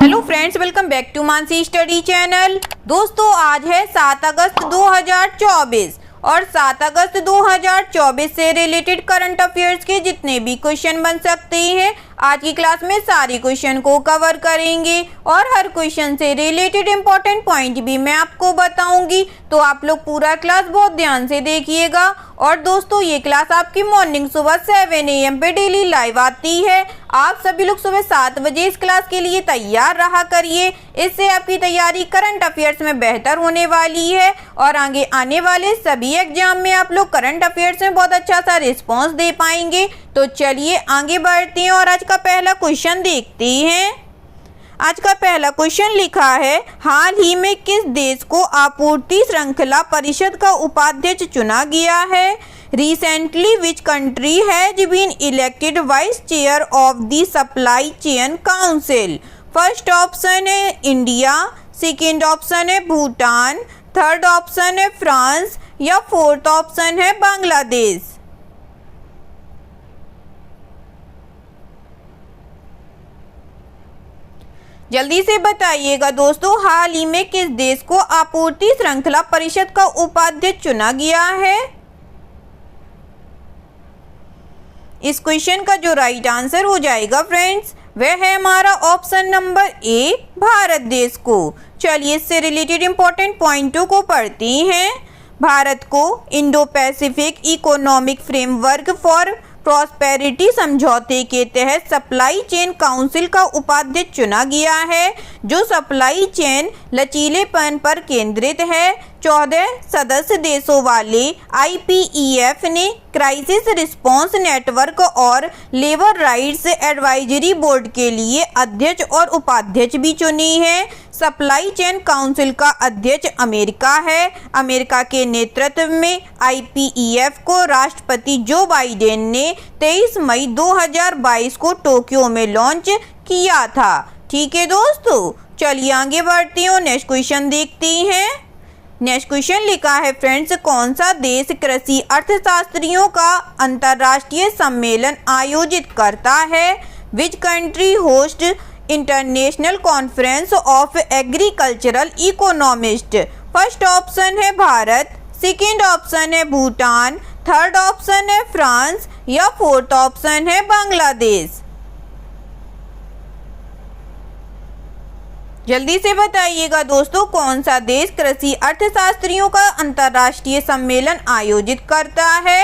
Hello friends, welcome back to Mansi study channel. दोस्तों, आज है 7 अगस्त 2024 और 7 अगस्त 2024 से रिलेटेड करंट अफेयर्स के जितने भी क्वेश्चन बन सकते हैं आज की क्लास में सारे क्वेश्चन को कवर करेंगे और हर क्वेश्चन से रिलेटेड इंपॉर्टेंट पॉइंट भी मैं आपको बताऊंगी। तो आप लोग पूरा क्लास बहुत ध्यान से देखिएगा। और दोस्तों, ये क्लास आपकी मॉर्निंग सुबह 7 AM पे डेली लाइव आती है। आप सभी लोग सुबह 7 बजे इस क्लास के लिए तैयार रहा करिए। इससे आपकी तैयारी करंट अफेयर्स में बेहतर होने वाली है और आगे आने वाले सभी एग्जाम में आप लोग करंट अफेयर्स में बहुत अच्छा सा रिस्पॉन्स दे पाएंगे। तो चलिए आगे बढ़ते हैं और आज का पहला क्वेश्चन देखते हैं। आज का पहला क्वेश्चन लिखा है, हाल ही में किस देश को आपूर्ति श्रृंखला परिषद का उपाध्यक्ष चुना गया है? Recently which country has been elected vice chair of the supply chain council? First option है इंडिया, सेकेंड ऑप्शन है भूटान, थर्ड ऑप्शन है फ्रांस या फोर्थ ऑप्शन है बांग्लादेश। जल्दी से बताइएगा दोस्तों, हाल ही में किस देश को आपूर्ति श्रृंखला परिषद का उपाध्यक्ष चुना गया है? इस क्वेश्चन का जो राइट आंसर हो जाएगा फ्रेंड्स, वह है हमारा ऑप्शन नंबर ए, भारत देश को। चलिए इससे रिलेटेड इंपॉर्टेंट पॉइंटों को पढ़ते हैं। भारत को Indo Pacific economic framework for prosperity समझौते के तहत सप्लाई चेन काउंसिल का उपाध्यक्ष चुना गया है, जो सप्लाई चेन लचीलेपन पर केंद्रित है। 14 सदस्य देशों वाले IPEF ने क्राइसिस रिस्पांस नेटवर्क और लेबर राइट्स एडवाइजरी बोर्ड के लिए अध्यक्ष और उपाध्यक्ष भी चुनी है। सप्लाई चेन काउंसिल का अध्यक्ष अमेरिका है। अमेरिका के नेतृत्व में IPEF को राष्ट्रपति जो बाइडेन ने 23 मई 2022 को टोक्यो में लॉन्च किया था। ठीक है दोस्तों, चलिए आगे बढ़ते हैं और नेक्स्ट क्वेश्चन देखते हैं। नेक्स्ट क्वेश्चन लिखा है फ्रेंड्स, कौन सा देश कृषि अर्थशास्त्रियों का अंतर्राष्ट्रीय सम्मेलन आयोजित करता है? Which country host international conference of agricultural economist? First option है भारत, सेकेंड ऑप्शन है भूटान, थर्ड ऑप्शन है फ्रांस या फोर्थ ऑप्शन है बांग्लादेश। जल्दी से बताइएगा दोस्तों, कौन सा देश कृषि अर्थशास्त्रियों का अंतर्राष्ट्रीय सम्मेलन आयोजित करता है?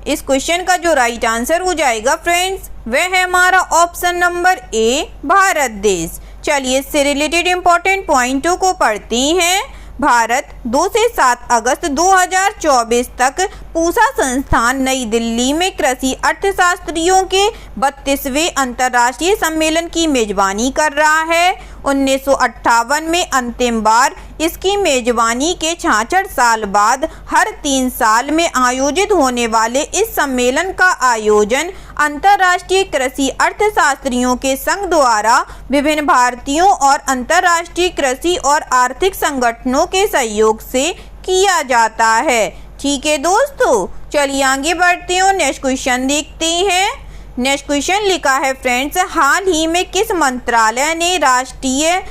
इस क्वेश्चन का जो राइट आंसर हो जाएगा फ्रेंड्स, वह है हमारा ऑप्शन नंबर ए, भारत देश। चलिए इससे रिलेटेड इंपॉर्टेंट पॉइंटों को पढ़ते हैं। भारत 2 से 7 अगस्त 2024 तक पूसा संस्थान नई दिल्ली में कृषि अर्थशास्त्रियों के 32वें अंतर्राष्ट्रीय सम्मेलन की मेजबानी कर रहा है। 1958 में अंतिम बार इसकी मेजबानी के 66 साल बाद हर 3 साल में आयोजित होने वाले इस सम्मेलन का आयोजन अंतर्राष्ट्रीय कृषि अर्थशास्त्रियों के संघ द्वारा विभिन्न भारतीयों और अंतर्राष्ट्रीय कृषि और आर्थिक संगठनों के सहयोग से किया जाता है। ठीक है दोस्तों, चलिए आगे बढ़ते हैं और नेक्स्ट क्वेश्चन देखते हैं। नेक्स्ट क्वेश्चन लिखा है फ्रेंड्स, हाल ही में किस मंत्रालय ने राष्ट्रीय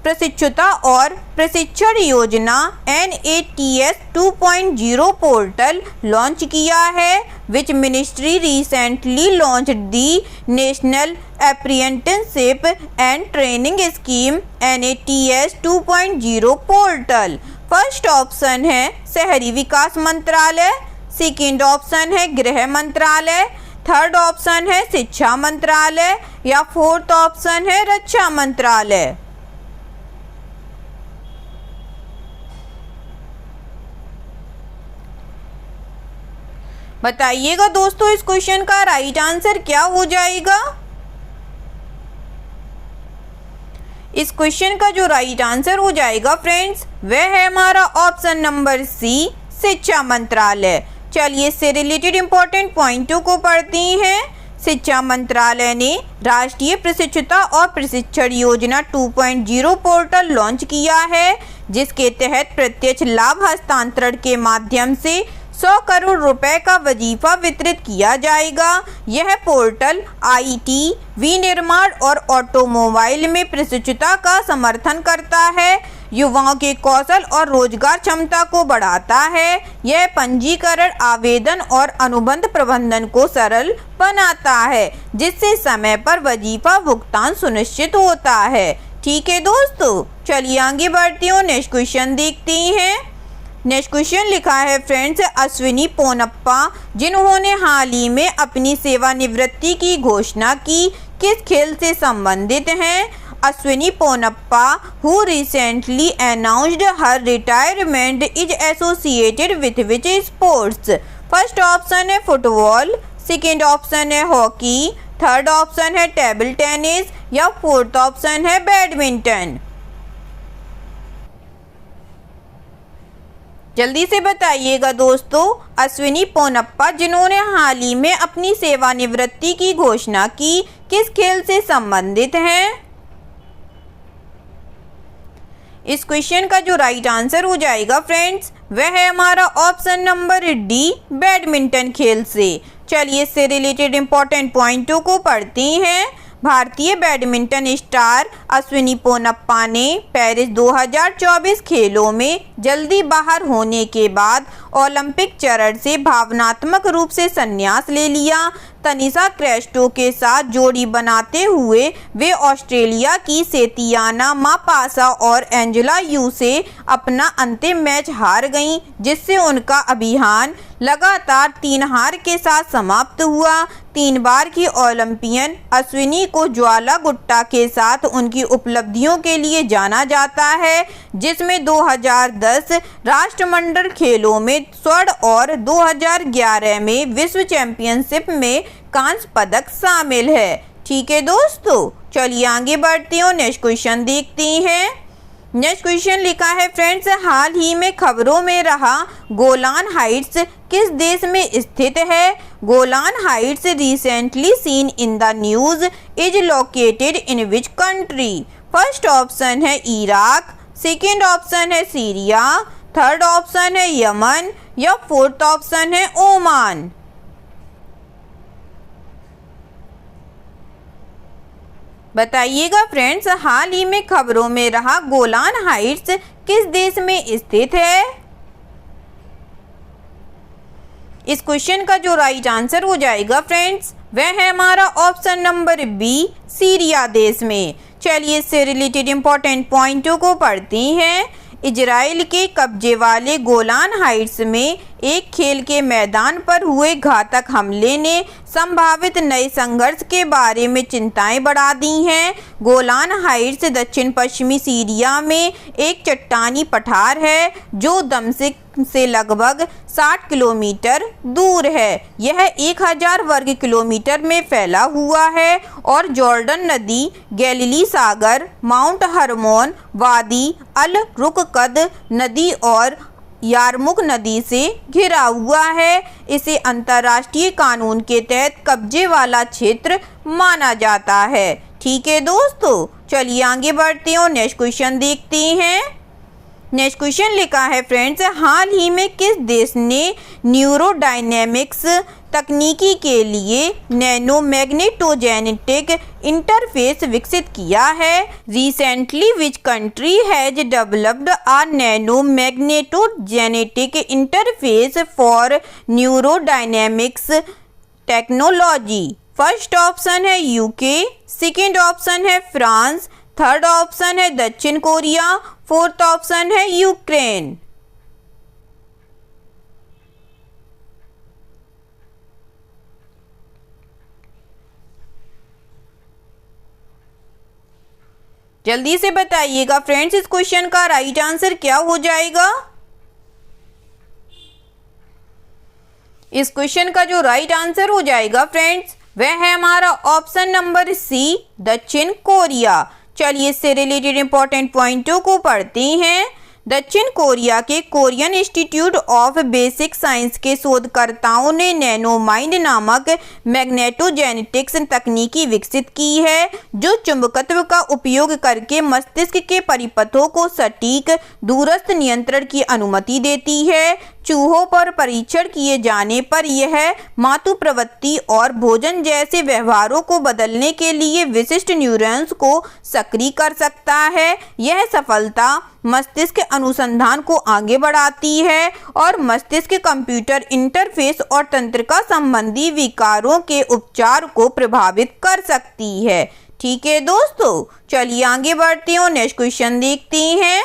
प्रशिक्षुता और प्रशिक्षण योजना NATS 2.0 पोर्टल लॉन्च किया है? Which ministry recently launch the national apprenticeship and training scheme NATS 2.0 portal? First option है शहरी विकास मंत्रालय, सेकेंड ऑप्शन है गृह मंत्रालय, थर्ड ऑप्शन है शिक्षा मंत्रालय या फोर्थ ऑप्शन है रक्षा मंत्रालय। बताइएगा दोस्तों, इस क्वेश्चन का राइट आंसर क्या हो जाएगा? इस क्वेश्चन का जो राइट आंसर हो जाएगा फ्रेंड्स, वह है हमारा ऑप्शन नंबर सी, शिक्षा मंत्रालय। चलिए इससे रिलेटेड इंपॉर्टेंट पॉइंटों को पढ़ते हैं। शिक्षा मंत्रालय ने राष्ट्रीय प्रशिक्षुता और प्रशिक्षण योजना 2.0 पोर्टल लॉन्च किया है, जिसके तहत प्रत्यक्ष लाभ हस्तांतरण के माध्यम से 100 करोड़ रुपए का वजीफा वितरित किया जाएगा। यह पोर्टल IT, विनिर्माण और ऑटोमोबाइल में प्रशिक्षुता का समर्थन करता है, युवाओं के कौशल और रोजगार क्षमता को बढ़ाता है। यह पंजीकरण, आवेदन और अनुबंध प्रबंधन को सरल बनाता है, जिससे समय पर वजीफा भुगतान सुनिश्चित होता है। ठीक है दोस्तों, चलिए आगे बढ़ती हूँ, नेक्स्ट क्वेश्चन देखते हैं। नेक्स्ट क्वेश्चन लिखा है फ्रेंड्स, अश्विनी पोनप्पा जिन्होंने हाल ही में अपनी सेवानिवृत्ति की घोषणा की, किस खेल से संबंधित हैं? Ashwini Ponnappa who recently announced her retirement is associated with which sports? First option है फुटबॉल, सेकेंड ऑप्शन है हॉकी, थर्ड ऑप्शन है टेबल टेनिस या फोर्थ ऑप्शन है बैडमिंटन। जल्दी से बताइएगा दोस्तों। अश्विनी पोनप्पा जिन्होंने हाल ही में अपनी सेवानिवृत्ति की घोषणा की, किस खेल से संबंधित हैं? इस क्वेश्चन का जो राइट आंसर हो जाएगा फ्रेंड्स, वह है हमारा ऑप्शन नंबर डी, बैडमिंटन खेल से। चलिए इससे रिलेटेड इंपॉर्टेंट पॉइंटों को पढ़ते हैं। भारतीय बैडमिंटन स्टार अश्विनी पोनप्पा ने पेरिस 2024 खेलों में जल्दी बाहर होने के बाद ओलंपिक चरण से भावनात्मक रूप से संन्यास ले लिया। तनिषा क्रेस्टो के साथ जोड़ी बनाते हुए वे ऑस्ट्रेलिया की सेतियाना मापासा और एंजेला यू से अपना अंतिम मैच हार गईं, जिससे उनका अभियान लगातार 3 हार के साथ समाप्त हुआ। 3 बार की ओलंपियन अश्विनी को ज्वाला गुट्टा के साथ उनकी उपलब्धियों के लिए जाना जाता है, जिसमें 2010 राष्ट्रमंडल खेलों में स्वर्ण और 2011 में विश्व चैंपियनशिप में कांस्य पदक शामिल है। ठीक है दोस्तों, चलिए आगे बढ़ते हैं, नेक्स्ट क्वेश्चन देखते हैं। नेक्स्ट क्वेश्चन लिखा है फ्रेंड्स, हाल ही में खबरों में रहा गोलान हाइट्स किस देश में स्थित है? Golan Heights recently seen in the news is located in which country? First option है इराक, सेकेंड ऑप्शन है सीरिया, थर्ड ऑप्शन है यमन या फोर्थ ऑप्शन है ओमान। बताइएगा फ्रेंड्स, हाल ही में खबरों में रहा गोलान हाइट्स किस देश में स्थित है? इस क्वेश्चन का जो राइट आंसर हो जाएगा फ्रेंड्स, वह है हमारा ऑप्शन नंबर बी, सीरिया देश में। चलिए इससे रिलेटेड इंपॉर्टेंट पॉइंटों को पढ़ते हैं। इजराइल के कब्जे वाले गोलान हाइट्स में एक खेल के मैदान पर हुए घातक हमले ने संभावित नए संघर्ष के बारे में चिंताएं बढ़ा दी हैं। गोलान हाइट्स दक्षिण पश्चिमी सीरिया में एक चट्टानी पठार है जो दमिश्क से लगभग 60 किलोमीटर दूर है। यह 1000 वर्ग किलोमीटर में फैला हुआ है और जॉर्डन नदी, गैलिली सागर, माउंट हरमोन वादी, अल रुककद नदी और यारमुक नदी से घिरा हुआ है। इसे अंतर्राष्ट्रीय कानून के तहत कब्जे वाला क्षेत्र माना जाता है। ठीक है दोस्तों, चलिए आगे बढ़ते हैं और नेक्स्ट क्वेश्चन देखते हैं। नेक्स्ट क्वेश्चन लिखा है फ्रेंड्स, हाल ही में किस देश ने न्यूरोडायनेमिक्स तकनीकी के लिए नैनोमैग्नेटोजेनेटिक इंटरफेस विकसित किया है? Recently which country has developed a nanomagnetogenetic interface for neurodynamics technology? First option है यूके, सेकेंड ऑप्शन है फ्रांस, थर्ड ऑप्शन है दक्षिण कोरिया, फोर्थ ऑप्शन है यूक्रेन। जल्दी से बताइएगा फ्रेंड्स, इस क्वेश्चन का राइट आंसर क्या हो जाएगा? इस क्वेश्चन का जो राइट आंसर हो जाएगा फ्रेंड्स, वह है हमारा ऑप्शन नंबर सी, दक्षिण कोरिया। चलिए इससे रिलेटेड इंपॉर्टेंट पॉइंटों को पढ़ते हैं। दक्षिण कोरिया के Korean institute of basic science के शोधकर्ताओं ने नैनोमाइंड नामक मैग्नेटोजेनेटिक्स तकनीकी विकसित की है, जो चुंबकत्व का उपयोग करके मस्तिष्क के परिपथों को सटीक दूरस्थ नियंत्रण की अनुमति देती है। चूहों पर परीक्षण किए जाने पर यह मातु प्रवृत्ति और भोजन जैसे व्यवहारों को बदलने के लिए विशिष्ट न्यूरॉन्स को सक्रिय कर सकता है। यह सफलता मस्तिष्क अनुसंधान को आगे बढ़ाती है और मस्तिष्क कंप्यूटर इंटरफेस और तंत्रिका संबंधी विकारों के उपचार को प्रभावित कर सकती है। ठीक है दोस्तों, चलिए आगे बढ़ते हैं और नेक्स्ट क्वेश्चन देखते हैं।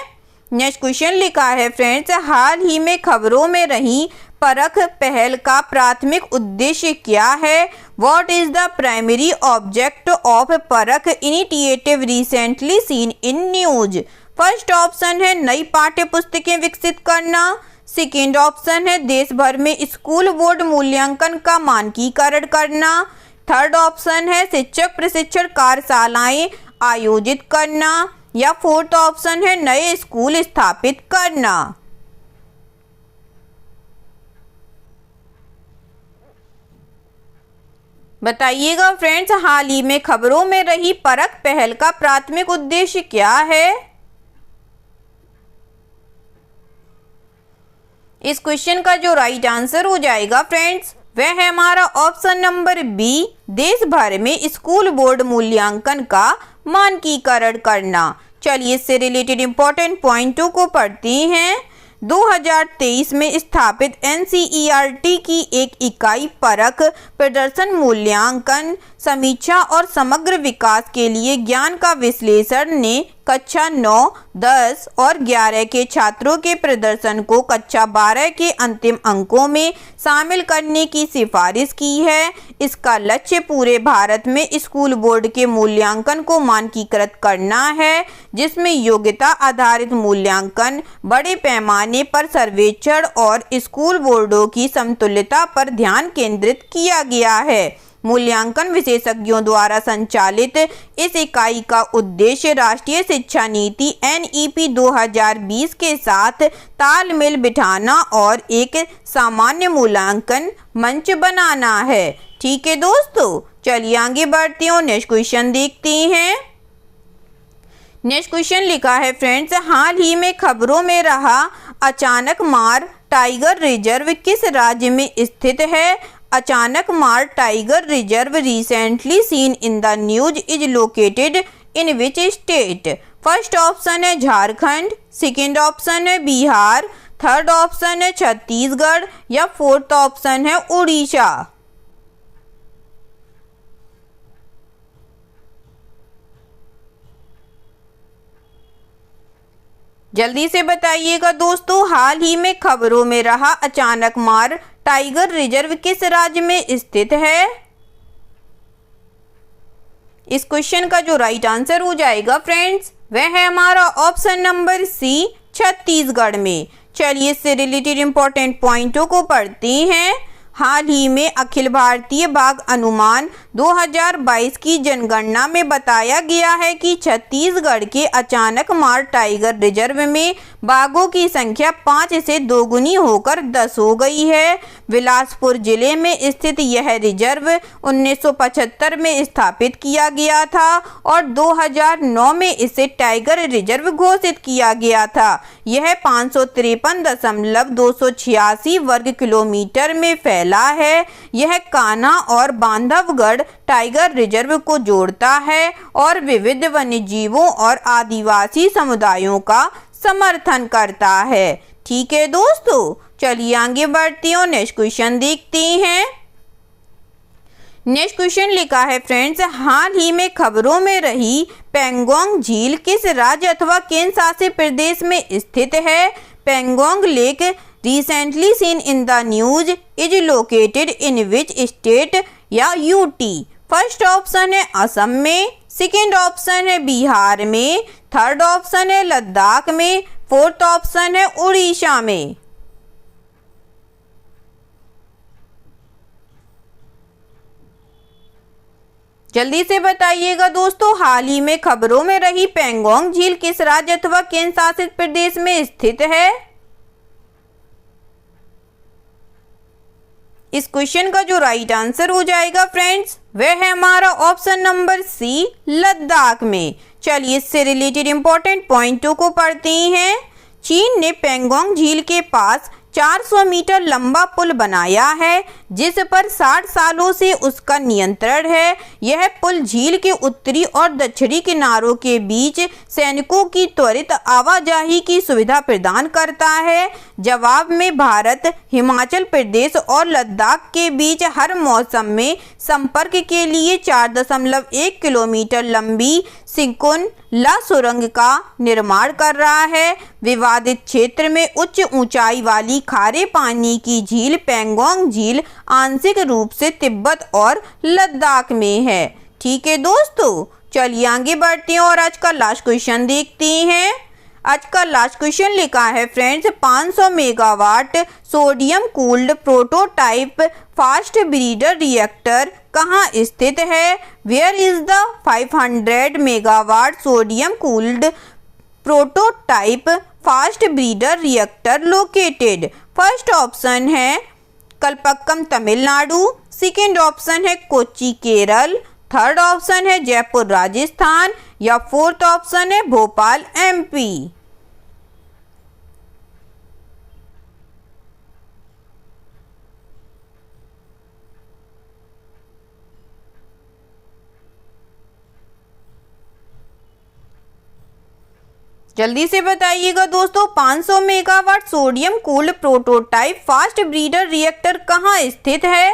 नेक्स्ट क्वेश्चन लिखा है फ्रेंड्स, हाल ही में खबरों में रही परख पहल का प्राथमिक उद्देश्य क्या है? What is the primary object of Parakh initiative recently seen in news? First option है नई पाठ्य पुस्तकें विकसित करना। सेकेंड ऑप्शन है देश भर में स्कूल बोर्ड मूल्यांकन का मानकीकरण करना। थर्ड ऑप्शन है शिक्षक प्रशिक्षण कार्यशालाएं आयोजित करना, या फोर्थ ऑप्शन है नए स्कूल स्थापित करना। बताइएगा फ्रेंड्स, हाल ही में खबरों में रही परख पहल का प्राथमिक उद्देश्य क्या है? इस क्वेश्चन का जो राइट आंसर हो जाएगा फ्रेंड्स, वह है हमारा ऑप्शन नंबर बी, देश भर में स्कूल बोर्ड मूल्यांकन का मानकीकरण करना। चलिए इससे रिलेटेड इंपॉर्टेंट पॉइंटों को पढ़ते हैं। 2023 में स्थापित NCERT की एक इकाई परख, प्रदर्शन मूल्यांकन, समीक्षा और समग्र विकास के लिए ज्ञान का विश्लेषण ने कक्षा 9, 10 और 11 के छात्रों के प्रदर्शन को कक्षा 12 के अंतिम अंकों में शामिल करने की सिफारिश की है। इसका लक्ष्य पूरे भारत में स्कूल बोर्ड के मूल्यांकन को मानकीकृत करना है, जिसमें योग्यता आधारित मूल्यांकन, बड़े पैमाने पर सर्वेक्षण और स्कूल बोर्डों की समतुल्यता पर ध्यान केंद्रित किया गया है। मूल्यांकन विशेषज्ञों द्वारा संचालित इस इकाई का उद्देश्य राष्ट्रीय शिक्षा नीति NEP 2020 के साथ तालमेल बिठाना और एक सामान्य मूल्यांकन मंच बनाना है। ठीक है दोस्तों, चलिए आगे बढ़ते हैं और नेक्स्ट क्वेश्चन देखते हैं। नेक्स्ट क्वेश्चन लिखा है फ्रेंड्स, हाल ही में खबरों में रहा अचानक मार टाइगर रिजर्व किस राज्य में स्थित है? अचानक मार tiger reserve recently seen in the news is located in which state? First option है झारखंड, सेकेंड ऑप्शन है बिहार, थर्ड ऑप्शन है छत्तीसगढ़, या फोर्थ ऑप्शन है उड़ीसा। जल्दी से बताइएगा दोस्तों, हाल ही में खबरों में रहा अचानक मार टाइगर रिजर्व किस राज्य में स्थित है? इस क्वेश्चन का जो राइट आंसर हो जाएगा फ्रेंड्स, वह है हमारा ऑप्शन नंबर सी, छत्तीसगढ़ में। चलिए इससे रिलेटेड इंपॉर्टेंट पॉइंटों को पढ़ते हैं। हाल ही में अखिल भारतीय बाघ अनुमान 2022 की जनगणना में बताया गया है कि छत्तीसगढ़ के अचानक मार टाइगर रिजर्व में बाघों की संख्या 5 से दोगुनी होकर 10 हो गई है। बिलासपुर जिले में स्थित यह रिजर्व 1975 में स्थापित किया गया था और 2009 में इसे टाइगर रिजर्व घोषित किया गया था। यह 553.286 वर्ग किलोमीटर में फैला है। यह कान्हा और बांधवगढ़ टाइगर रिजर्व को जोड़ता है और विविध वन्यजीवों और आदिवासी समुदायों का समर्थन करता है। ठीक है दोस्तों, चलिए आगे बढ़ते हैं और नेक्स्ट क्वेश्चन देखते हैं। नेक्स्ट क्वेश्चन लिखा है फ्रेंड्स, हाल ही में खबरों में रही पेंगोंग झील किस राज्य अथवा केंद्र शासित प्रदेश में स्थित है? Pangong lake recently seen in the news is located in which state या यूटी? फर्स्ट ऑप्शन है असम में, सेकेंड ऑप्शन है बिहार में, थर्ड ऑप्शन है लद्दाख में, फोर्थ ऑप्शन है उड़ीसा में। जल्दी से बताइएगा दोस्तों, हाल ही में खबरों में रही पेंगोंग झील किस राज्य अथवा केंद्र शासित प्रदेश में स्थित है? इस क्वेश्चन का जो राइट आंसर हो जाएगा फ्रेंड्स, वह है हमारा ऑप्शन नंबर सी, लद्दाख में। चलिए इससे रिलेटेड इंपॉर्टेंट पॉइंटों को पढ़ते हैं। चीन ने पेंगोंग झील के पास 400 मीटर लंबा पुल बनाया है, जिस पर 60 सालों से उसका नियंत्रण है। यह पुल झील के उत्तरी और दक्षिणी किनारों के बीच सैनिकों की त्वरित आवाजाही की सुविधा प्रदान करता है। जवाब में भारत हिमाचल प्रदेश और लद्दाख के बीच हर मौसम में संपर्क के लिए 4.1 किलोमीटर लंबी सिंकुन-ला सुरंग का निर्माण कर रहा है। विवादित क्षेत्र में उच्च ऊंचाई वाली खारे पानी की झील पेंगोंग झील आंशिक रूप से तिब्बत और लद्दाख में है। ठीक है दोस्तों, चलिए आगे बढ़ते हैं और आज का लास्ट क्वेश्चन देखते हैं। आज का लास्ट क्वेश्चन लिखा है friends, 500 megawatt sodium cooled prototype fast breeder reactor कहाँ स्थित है? Where is the 500 megawatt sodium cooled prototype fast breeder reactor located? First option है कलपक्कम तमिलनाडु, सेकेंड ऑप्शन है कोच्चि केरल, थर्ड ऑप्शन है जयपुर राजस्थान या फोर्थ ऑप्शन है भोपाल एमपी। जल्दी से बताइएगा दोस्तों, 500 megawatt sodium cooled prototype fast breeder reactor कहाँ स्थित है?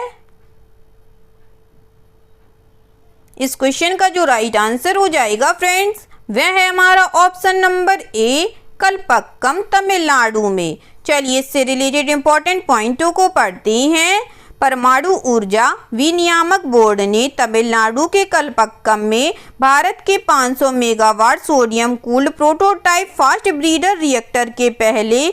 इस क्वेश्चन का जो राइट आंसर हो जाएगा फ्रेंड्स, वह है हमारा option number A Kalpakkam Tamil Nadu में। चलिए इससे रिलेटेड इंपॉर्टेंट पॉइंटों को पढ़ते हैं। परमाणु ऊर्जा विनियामक बोर्ड ने तमिलनाडु के कलपक्कम में भारत के 500 megawatt sodium cooled prototype fast breeder reactor के पहले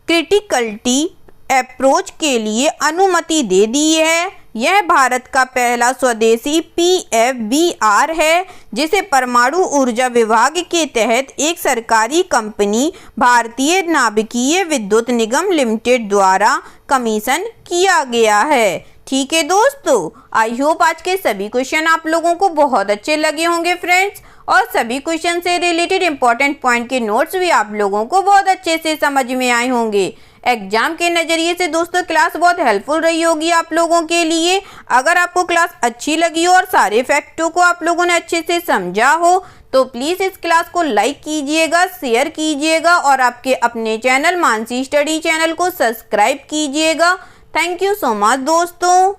क्रिटिकलिटी अप्रोच के लिए अनुमति दे दी है। यह भारत का पहला स्वदेशी PFBR है, जिसे परमाणु ऊर्जा विभाग के तहत एक सरकारी कंपनी भारतीय नाभिकीय विद्युत निगम लिमिटेड द्वारा कमीशन किया गया है। ठीक है दोस्तों, आई होप आज के सभी क्वेश्चन आप लोगों को बहुत अच्छे लगे होंगे फ्रेंड्स, और सभी क्वेश्चन से रिलेटेड इंपॉर्टेंट पॉइंट के नोट्स भी आप लोगों को बहुत अच्छे से समझ में आए होंगे। एग्जाम के नज़रिए से दोस्तों क्लास बहुत हेल्पफुल रही होगी आप लोगों के लिए। अगर आपको क्लास अच्छी लगी हो और सारे फैक्टों को आप लोगों ने अच्छे से समझा हो तो प्लीज़ इस क्लास को लाइक कीजिएगा, शेयर कीजिएगा और आपके अपने चैनल मानसी स्टडी चैनल को सब्सक्राइब कीजिएगा। थैंक यू सो मच दोस्तों।